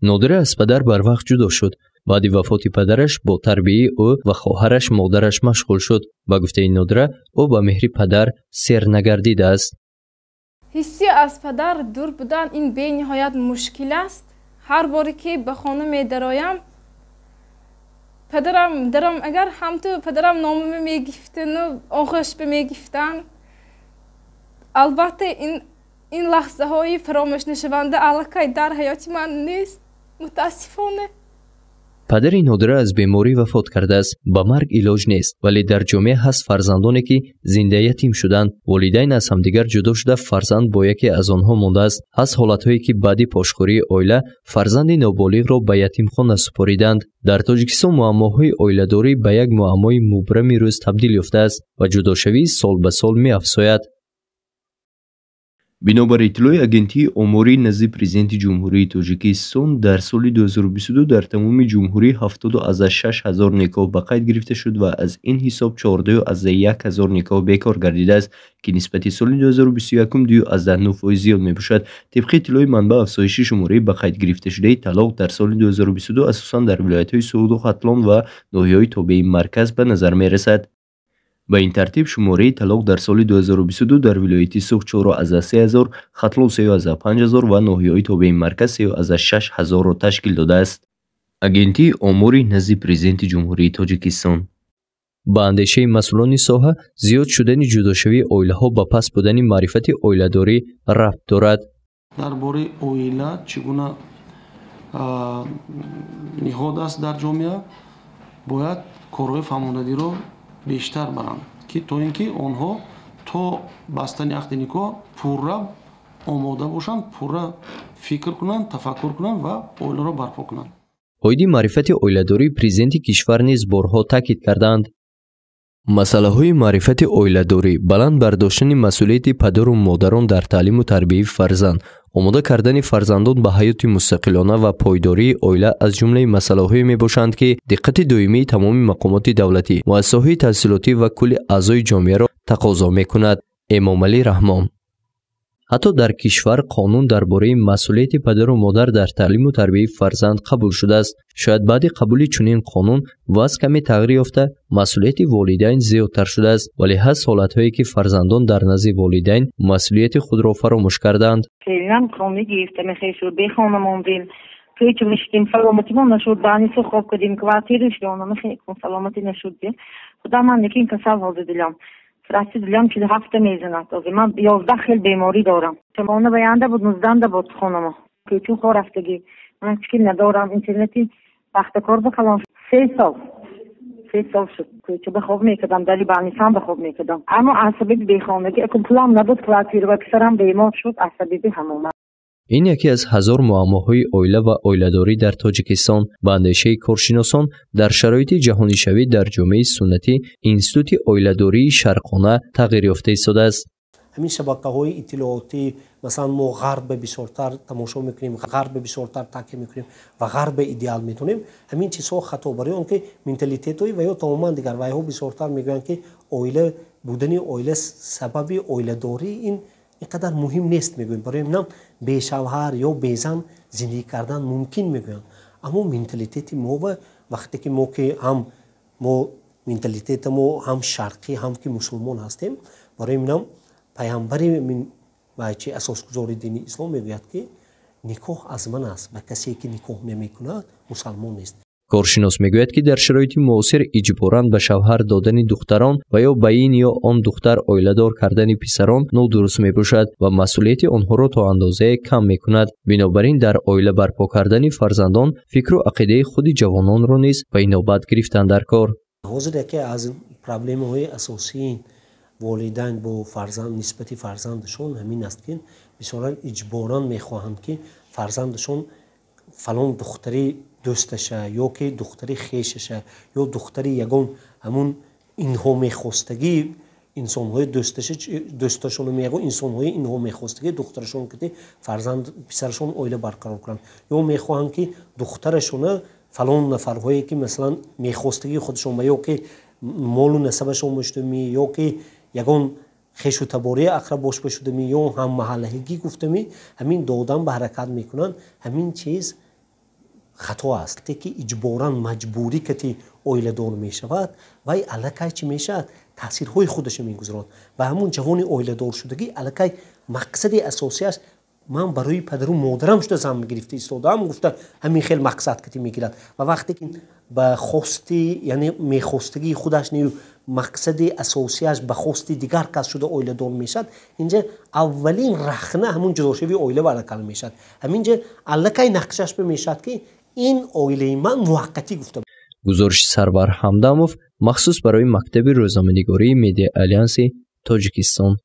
نادره از پدر بر وقت جدا شد. بعد وفات پدرش با تربیت او و خواهرش مادرش مشغول شد. با گفته نادره او با مهر پدر سیر نگردیده است. حسی از پدر دور بودن این به نهایت مشکل است. هر باری که به خانه می درایم پدرم اگر هم تو پدرم نامه می گفتن و آغوش می گفتن، البته این لحظه های فراموش نشونده علاقه در حیات من نیست، متاسفانه. پدر نادره از بیماری وفات کرده است. با مرگ علاج نیست، ولی در جامعه هست فرزندانی که زنده یتیم شدند. والدین از همدیگر جدا شده فرزند با یکی از آنها مانده است. از حالتهایی که بعد پاشخوری عائله فرزند نابالغ را به یتیمخانه سپاریدند. در تاجیکستان معماهای عائله‌داری به یک معمای مبرم روز تبدیل یافته است و جداشوی سال به سال می‌افزاید. بنابر اطلاع اگنتی اموری نزد پرزیدنت جمهوری تاجیکستان در سال 2022 در تمام جمهوری 76,000 نکاح به قید گرفته شد و از این حساب 14,001 نکاح بیکار گردیده است که نسبت سال 2021 2.9% زیاد میباشد. طبق اطلاع منبع افزایش شماره به قید گرفته شده طلاق در سال 2022 اساساً در ولایت‌های سعود و ختلان و ناحیه‌های تابع مرکز به نظر میرسد. به این ترتیب شماره طلاق در سال 2022 در ولایت سوخت 4,3,000، ختلان 3,500 و ناحیه‌های تابع مرکز 3,600 را تشکیل داده است. اگنتی اموری نزد پرزیدنت جمهوری تاجیکستان با اندیشه مسئولان ساحه زیاد شدن جداشوی عائله‌ها با پس بودن معرفت عائله‌داری ربط دارد. درباره عائله چگونه نهاد است در جامعه باید کارهای فهماندهی را بیشتر برند که تا اینکه آنها تا بستن عقد نکاح پورا آماده باشند، پورا فکر کنند، تفکر کنند و عائله را برپا کنند. هایدی معرفت عائله‌داری پرزیدنت کشور نیز بارها تاکید کردند. مسئله های معرفت عائله‌داری، بلند برداشتن مسئولیت پدر و مادران در تعلیم و تربیت فرزند، آماده کردن فرزندان به حیات مستقلانه و پایداری عائله از جمله مسئله‌هایی میباشند که دقت دائمی تمام مقامات دولتی، مؤسسه‌های تحصیلاتی و کل اعضای جامعه را تقاضا میکند. امام علی رحمان حتی در کشور قانون درباره مسئولیت پدر و مادر در تعلیم و تربیت فرزند قبول شده است. شاید بعد قبول چنین قانون وضع کمی تغییر یافته مسئولیت والدین زیادتر شده است، ولی هست حالت‌هایی که فرزندان در نزد والدین مسئولیت خود را فراموش کردند. فعلا قانونی گرفته می‌شود به خانماندین که میشتیم سلامتی ما نشود دانی سو خوب کردیم کوارتیرش یونم خیلی سلامتی نشود خدا من نکین کسال حاضر دلم فراستی دلم که هفته میزند از من 11 خیل بیماری دارم چمونه بیانده بود 19 بود خانم که چون خورفتگی من چیزی ندارم اینترنتی وقت کار بکنم 3 سال شد که به خواب میکردم دلی بانیسان به خواب میکردم اما عصبی بیخانگی کمپلام نبود کوارتیر و کسرم بیمار شد عصبی به همون. این یکی از هزار معماهای عائله و عائله‌داری در تاجیکستان به اندیشه کارشناسان در شرایط جهانی شوی در جامعه سنتی اینستیتوت عائله‌داری شرقانه تغییر یافته ایستاده است. همین شبکه‌های اطلاعاتی مثلا ما غرب بسیارتر تماشا میکنیم، غرب بسیارتر تاکید میکنیم و غرب ایدئال میتونیم. همین چیزها خطا برای اون که منتالیتی‌های و یا تماما دیگر وایها بسیارتر میگن که عائله بودن عائله سبب عائله‌داری اینقدر مهم نیست میگویم. برای من به شوهر یا به زن زندگی کردن ممکن میگویم، اما منتالیتی ما وقتی که ما که هم ما منتالیتی ما هم شرقی هم که مسلمان هستیم، برای من پیامبر من و چه اساسگذار دین اسلام میگوید که نکاح از من است و کسی که نکاح نمیکند مسلمان نیست. کارشناس میگوید که در شرایط معاصر اجباراً به شوهر دادن دختران و یا به این یا آن دختر عائله‌دار کردن پسران نادرست میباشد و مسئولیت آنها را تا اندازه کم میکند. بنابراین در عائله برپا کردن فرزندان فکر و عقیده خود جوانان را نیز به نوبت گرفتن در کار. حاضر که از پرابلم‌های اساسی والدین با فرزند نسبت فرزندشون همین است که بسیار اجباراً میخواهند که فرزندشون فلان دختری دوستشه یا که دختری خیششه یا دختری یگان همون اینها میخواستگی انسان‌های دوستشون میگن انسان‌های اینها میخواستگی دخترشون که فرزند پسرشون عائله برقرار کنن یا میخواهند که دخترشون فلان نفرهایی که مثلا میخواستگی خودشون یا که مال و نسبشون مشتمی یا که یگان خیش و تباری اقرب باش بشده می یا هم محلهگی گفته می همین دادن به حرکت میکنن. همین چیز خطا است که اجبارا مجبوری که اویله‌دار میشود وای الکی چی میشد تاثیرهای خودش میگذارد و همون جوان اویله‌دار شدگی الکی مقصد اساسی است. من برای پدر و مادرم شده زن گرفته ایستادم گفته همین خیلی مقصد که میگیرد و وقتی که به خواستی یعنی میخواستگی خودش نیو مقصد اساسیش به خواستی دیگر کس شده اویله دار میشد اینجا اولین رخنه همون جداشوی اویله برکل میشد. همینجا الکی نقشش به میشد که این اویله من موقتی گفته. گزارش سرور حمداموف مخصوص برای مکتب روزنامه‌نگاری مدیا آلیانس تاجیکستان.